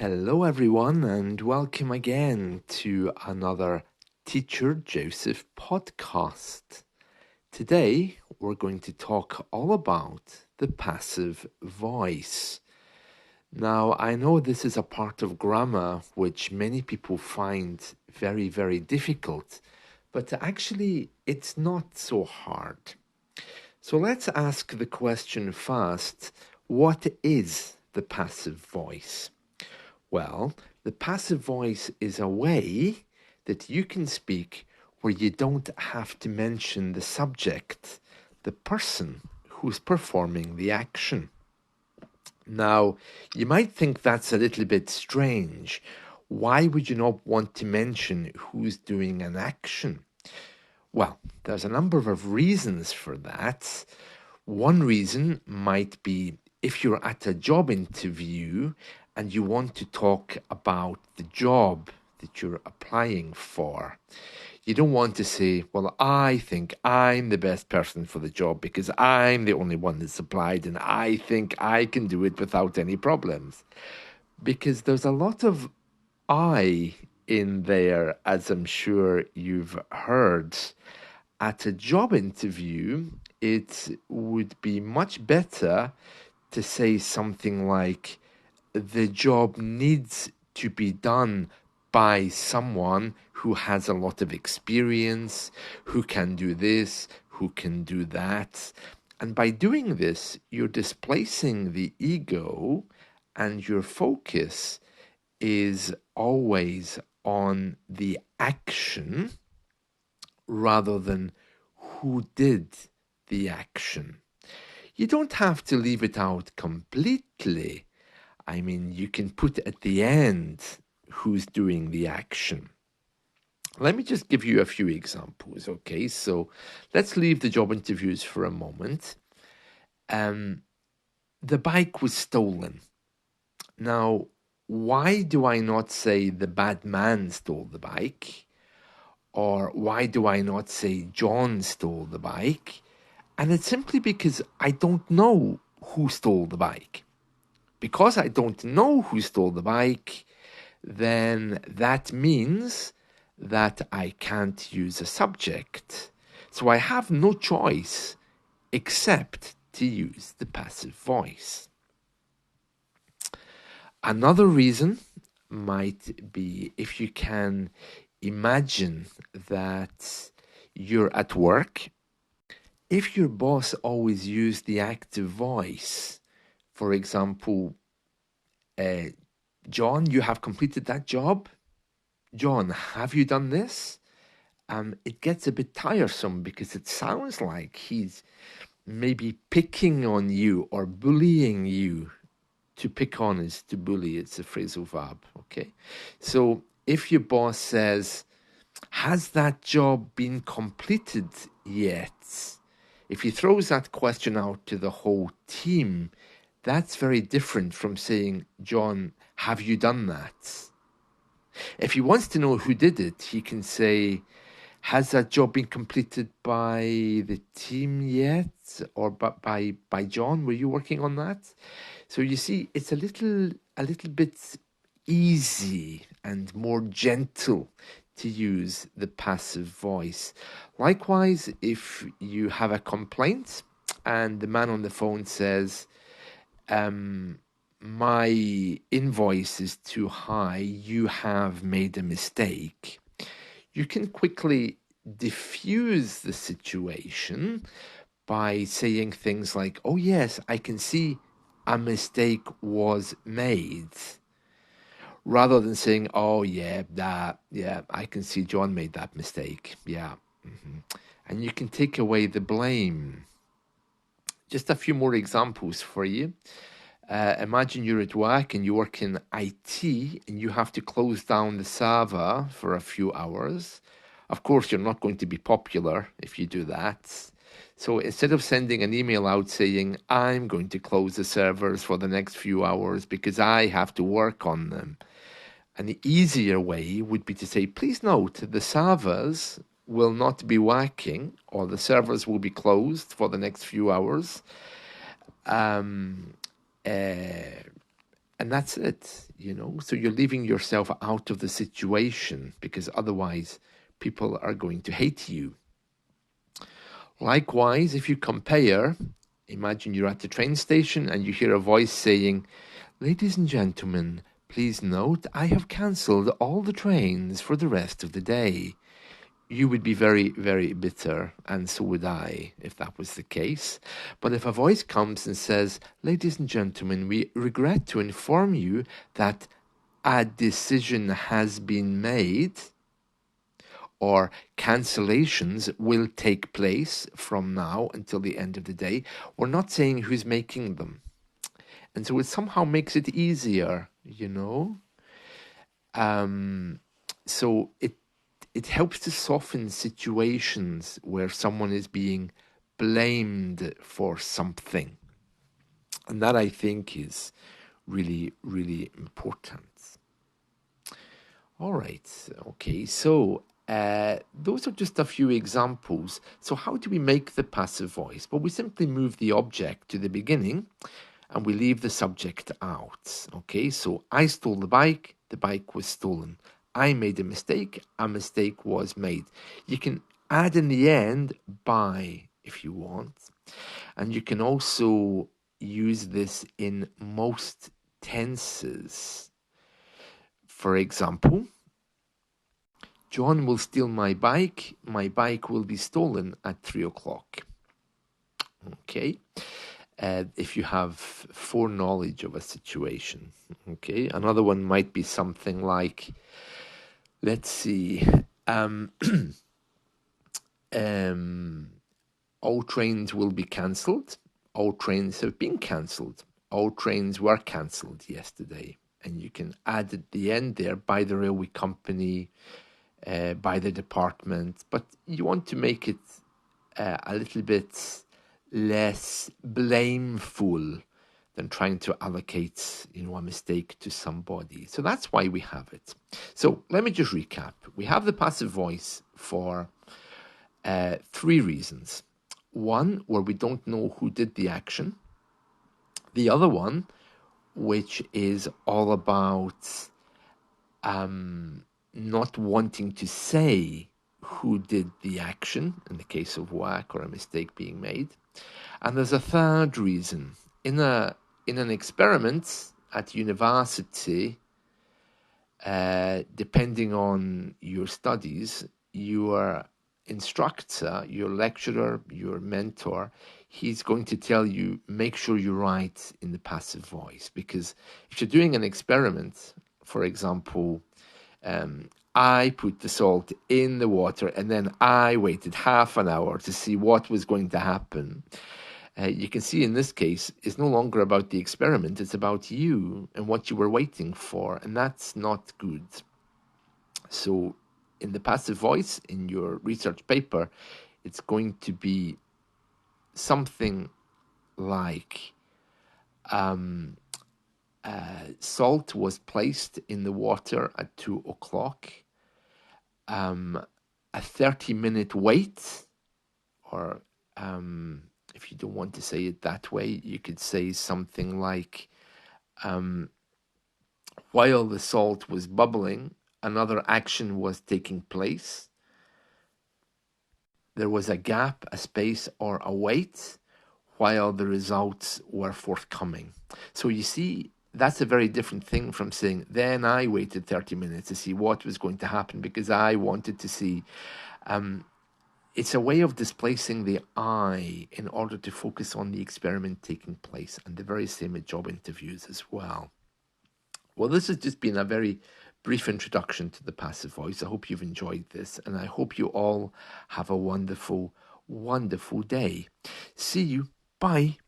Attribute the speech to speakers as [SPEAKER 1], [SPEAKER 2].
[SPEAKER 1] Hello, everyone, and welcome again to another Teacher Joseph podcast. Today, we're going to talk all about the passive voice. Now, I know this is a part of grammar which many people find very, very difficult, but actually, it's not so hard. So let's ask the question first, what is the passive voice? Well, the passive voice is a way that you can speak where you don't have to mention the subject, the person who's performing the action. Now, you might think that's a little bit strange. Why would you not want to mention who's doing an action? Well, there's a number of reasons for that. One reason might be if you're at a job interview and you want to talk about the job that you're applying for. You don't want to say, well, I think I'm the best person for the job because I'm the only one that's applied and I think I can do it without any problems. Because there's a lot of I in there, as I'm sure you've heard. At a job interview, it would be much better to say something like, the job needs to be done by someone who has a lot of experience, who can do this, who can do that. And by doing this, you're displacing the ego and your focus is always on the action rather than who did the action. You don't have to leave it out completely. I mean, you can put at the end who's doing the action. Let me just give you a few examples, okay? So let's leave the job interviews for a moment. The bike was stolen. Now, why do I not say the bad man stole the bike? Or why do I not say John stole the bike? And it's simply because I don't know who stole the bike. Because I don't know who stole the bike, then that means that I can't use a subject. So I have no choice except to use the passive voice. Another reason might be if you can imagine that you're at work. If your boss always used the active voice, for example, John, you have completed that job? John, have you done this? It gets a bit tiresome because it sounds like he's maybe picking on you or bullying you. To pick on is to bully, it's a phrasal verb, okay? So if your boss says, has that job been completed yet? If he throws that question out to the whole team, that's very different from saying, John, have you done that? If he wants to know who did it, he can say, has that job been completed by the team yet? Or by John? Were you working on that? So you see, it's a little bit easy and more gentle to use the passive voice. Likewise, if you have a complaint and the man on the phone says, my invoice is too high, you have made a mistake, you can quickly diffuse the situation by saying things like, oh yes, I can see a mistake was made, rather than saying, oh yeah, I can see John made that mistake. Yeah. And you can take away the blame. Just a few more examples for you. Imagine you're at work and you work in IT and you have to close down the server for a few hours. Of course, you're not going to be popular if you do that. So instead of sending an email out saying, I'm going to close the servers for the next few hours because I have to work on them, an easier way would be to say, please note, the servers will not be working or the servers will be closed for the next few hours. And that's it, So you're leaving yourself out of the situation because otherwise people are going to hate you. Likewise, if you compare, imagine you're at the train station and you hear a voice saying, "Ladies and gentlemen, please note I have cancelled all the trains for the rest of the day." You would be very, very bitter, and so would I if that was the case. But if a voice comes and says, "Ladies and gentlemen, we regret to inform you that a decision has been made," or "cancellations will take place from now until the end of the day," we're not saying who's making them. And so it somehow makes it easier, So it helps to soften situations where someone is being blamed for something. And that, I think, is really, really important. All right. Okay. So those are just a few examples. So how do we make the passive voice? Well, we simply move the object to the beginning and we leave the subject out. Okay. So I stole the bike was stolen. I made a mistake was made. You can add in the end by if you want. And you can also use this in most tenses. For example, John will steal my bike will be stolen at 3:00. Okay. If you have foreknowledge of a situation. Okay. Another one might be something like, let's see, all trains will be cancelled. All trains have been cancelled. All trains were cancelled yesterday. And you can add at the end there by the railway company, by the department, but you want to make it a little bit less blameful than trying to allocate, a mistake to somebody. So that's why we have it. So let me just recap. We have the passive voice for 3 reasons. One, where we don't know who did the action. The other one, which is all about not wanting to say who did the action, in the case of whack or a mistake being made. And there's a third reason. In an experiment at university, depending on your studies, your instructor, your lecturer, your mentor, he's going to tell you, make sure you write in the passive voice. Because if you're doing an experiment, for example, I put the salt in the water and then I waited half an hour to see what was going to happen. You can see in this case, it's no longer about the experiment, it's about you and what you were waiting for, and that's not good. So in the passive voice, in your research paper, it's going to be something like salt was placed in the water at 2:00. A 30-minute wait, or if you don't want to say it that way, you could say something like, while the salt was bubbling, another action was taking place. There was a gap, a space, or a wait while the results were forthcoming. So you see, that's a very different thing from saying, then I waited 30 minutes to see what was going to happen because I wanted to see. It's a way of displacing the I in order to focus on the experiment taking place, and the very same at job interviews as well. Well, this has just been a very brief introduction to the passive voice. I hope you've enjoyed this, and I hope you all have a wonderful, wonderful day. See you. Bye.